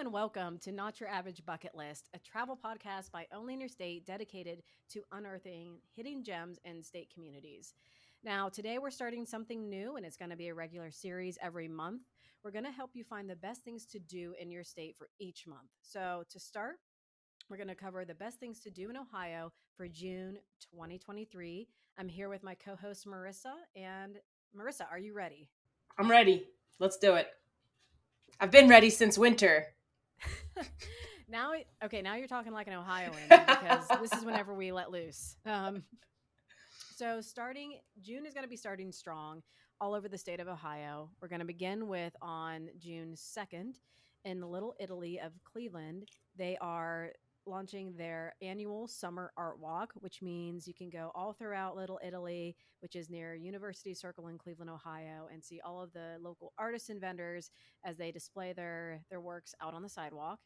and welcome to Not Your Average Bucket List, a travel podcast by Only in Your State dedicated to unearthing hidden gems in state communities. Now, today we're starting something new, and it's going to be a regular series every month. We're going to help you find the best things to do in your state for each month. So, to start, we're going to cover the best things to do in Ohio for June 2023. I'm here with my co host, Marissa. And Marissa, are you ready? I'm ready. Let's do it. I've been ready since winter. Now you're talking like an Ohioan because this is whenever we let loose. So starting June is going to be starting strong all over the state of Ohio. We're going to begin with on June 2nd in the Little Italy of Cleveland. They are launching their annual summer art walk, which means you can go all throughout Little Italy, which is near University Circle in Cleveland, Ohio, and see all of the local artists and vendors as they display their works out on the sidewalk.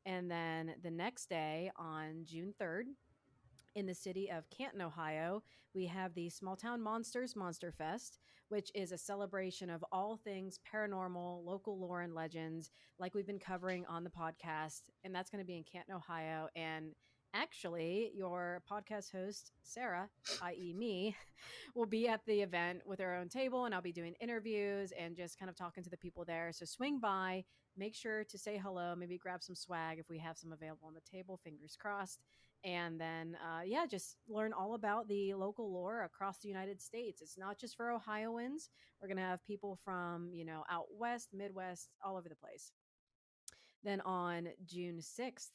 And then the next day on June 3rd, in the city of Canton, Ohio, we have the Small Town Monsters Monster Fest, which is a celebration of all things paranormal, local lore, and legends, like we've been covering on the podcast. And that's going to be in Canton, Ohio. And actually, your podcast host, Sarah, i.e., me, will be at the event with her own table, and I'll be doing interviews and just kind of talking to the people there. So swing by, make sure to say hello, maybe grab some swag if we have some available on the table, fingers crossed. And then, yeah, just learn all about the local lore across the United States. It's not just for Ohioans. We're going to have people from, out west, Midwest, all over the place. Then on June 6th,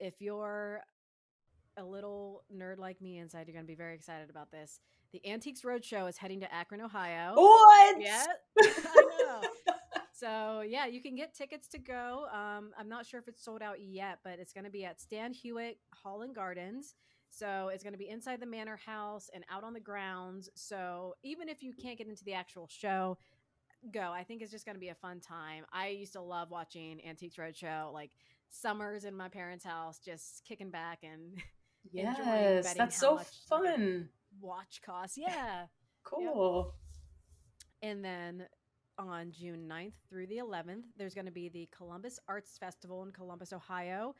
if you're a little nerd like me inside, you're going to be very excited about this. The Antiques Roadshow is heading to Akron, Ohio. What? Yeah, I know. So yeah, you can get tickets to go. I'm not sure if it's sold out yet, but it's going to be at Stan Hewitt Hall and Gardens. So it's going to be inside the manor house and out on the grounds. So even if you can't get into the actual show, go. I think it's just going to be a fun time. I used to love watching Antiques Roadshow, like summers in my parents' house, just kicking back and enjoying Yes, betting that's how so much like a fun. watch costs. Yeah. Yep. Cool. And then on June 9th through the 11th, there's going to be the Columbus Arts Festival in Columbus, Ohio,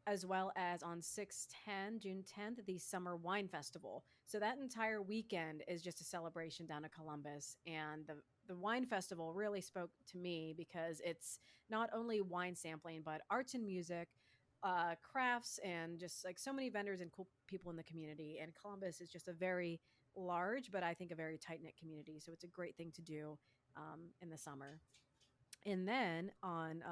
as well as on 6/10, June 10th, the Summer Wine Festival. So that entire weekend is just a celebration down in Columbus. And the wine festival really spoke to me because it's not only wine sampling, but arts and music, crafts, and just like so many vendors and cool people in the community. And Columbus is just a very large, but I think a very tight knit community. So it's a great thing to do in the summer. And then on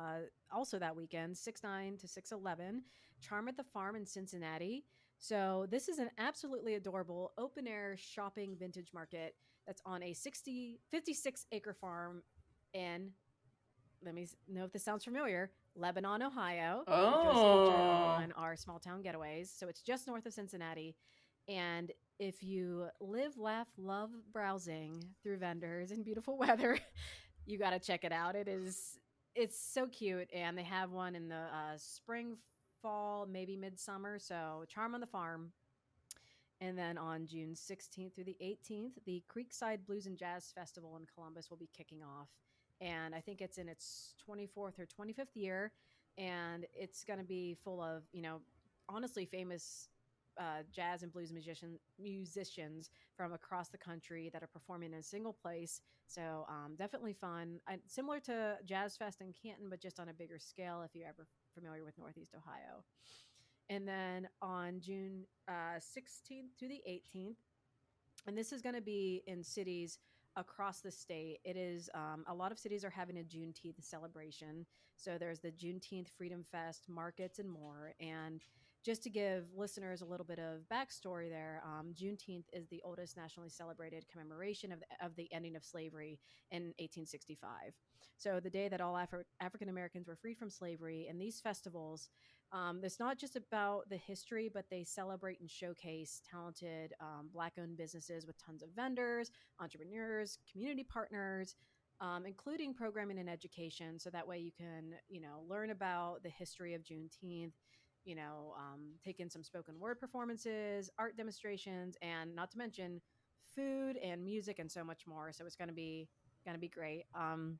also that weekend, 6/9 to 6/11, Charm at the Farm in Cincinnati. So this is an absolutely adorable open air shopping vintage market that's on a 56-acre farm in, let me know if this sounds familiar, Lebanon, Ohio, which was featured Oh. on our small town getaways. So it's just north of Cincinnati. And if you live, laugh, love browsing through vendors in beautiful weather, you got to check it out. It's so cute, and they have one in the spring, fall, maybe midsummer. So Charm on the Farm. And then on June 16th through the 18th, the Creekside Blues and Jazz Festival in Columbus will be kicking off. And I think it's in its 24th or 25th year. And it's going to be full of, honestly famous jazz and blues musicians from across the country that are performing in a single place. So definitely fun. Similar to Jazz Fest in Canton, but just on a bigger scale if you're ever familiar with Northeast Ohio. And then on June 16th to the 18th, and this is going to be in cities across the state. It is a lot of cities are having a Juneteenth celebration. So there's the Juneteenth Freedom Fest, markets, and more. And just to give listeners a little bit of backstory there, Juneteenth is the oldest nationally celebrated commemoration of the ending of slavery in 1865. So the day that all African Americans were freed from slavery, and these festivals, it's not just about the history, but they celebrate and showcase talented Black-owned businesses with tons of vendors, entrepreneurs, community partners, including programming and education. So that way you can, learn about the history of Juneteenth, take in some spoken word performances, art demonstrations, and not to mention food and music and so much more. So it's going to be great. And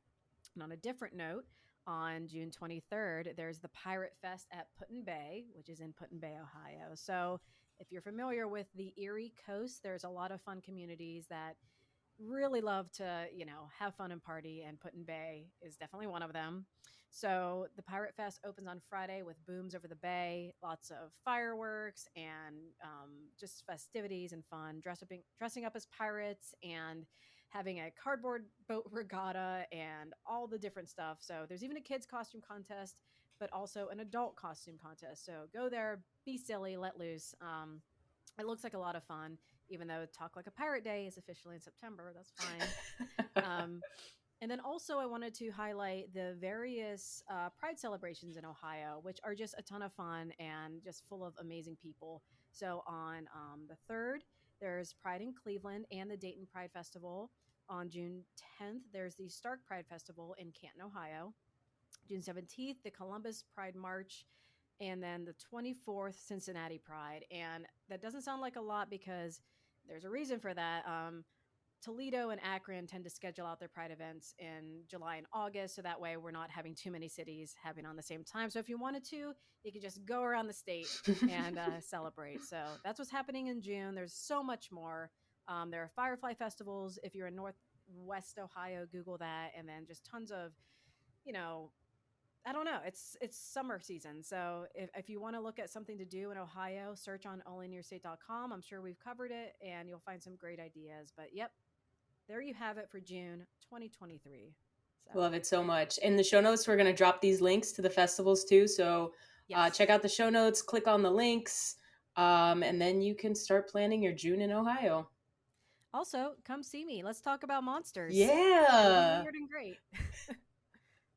on a different note, On June 23rd, there's the Pirate Fest at Put-in-Bay, which is in Put-in-Bay, Ohio. So if you're familiar with the Erie coast, there's a lot of fun communities that really love to, have fun and party, and Put-in-Bay is definitely one of them. So the Pirate Fest opens on Friday with booms over the bay, lots of fireworks and just festivities and fun, dressing up as pirates and having a cardboard boat regatta and all the different stuff. So there's even a kids costume contest, but also an adult costume contest. So go there, be silly, let loose. It looks like a lot of fun, even though Talk Like a Pirate Day is officially in September. That's fine. Um, and then also, I wanted to highlight the various Pride celebrations in Ohio, which are just a ton of fun and just full of amazing people. So on the 3rd, there's Pride in Cleveland and the Dayton Pride Festival. On June 10th, there's the Stark Pride Festival in Canton, Ohio. June 17th, the Columbus Pride March, and then the 24th, Cincinnati Pride. And that doesn't sound like a lot because there's a reason for that. Toledo and Akron tend to schedule out their Pride events in July and August, so that way we're not having too many cities having on the same time. So if you wanted to, you could just go around the state and celebrate. So that's what's happening in June. There's so much more. There are Firefly festivals. If you're in Northwest Ohio, Google that, and then just tons of, you know, I don't know. It's summer season. So if you want to look at something to do in Ohio, search on onlyneyourstate.com. I'm sure we've covered it and you'll find some great ideas. But yep, there you have it for June 2023. So, Love it so much. In the show notes, we're going to drop these links to the festivals too. So check yes. out the show notes, click on the links, and then you can start planning your June in Ohio. Also, come see me. Let's talk about monsters. It'll be Yeah. weird and great.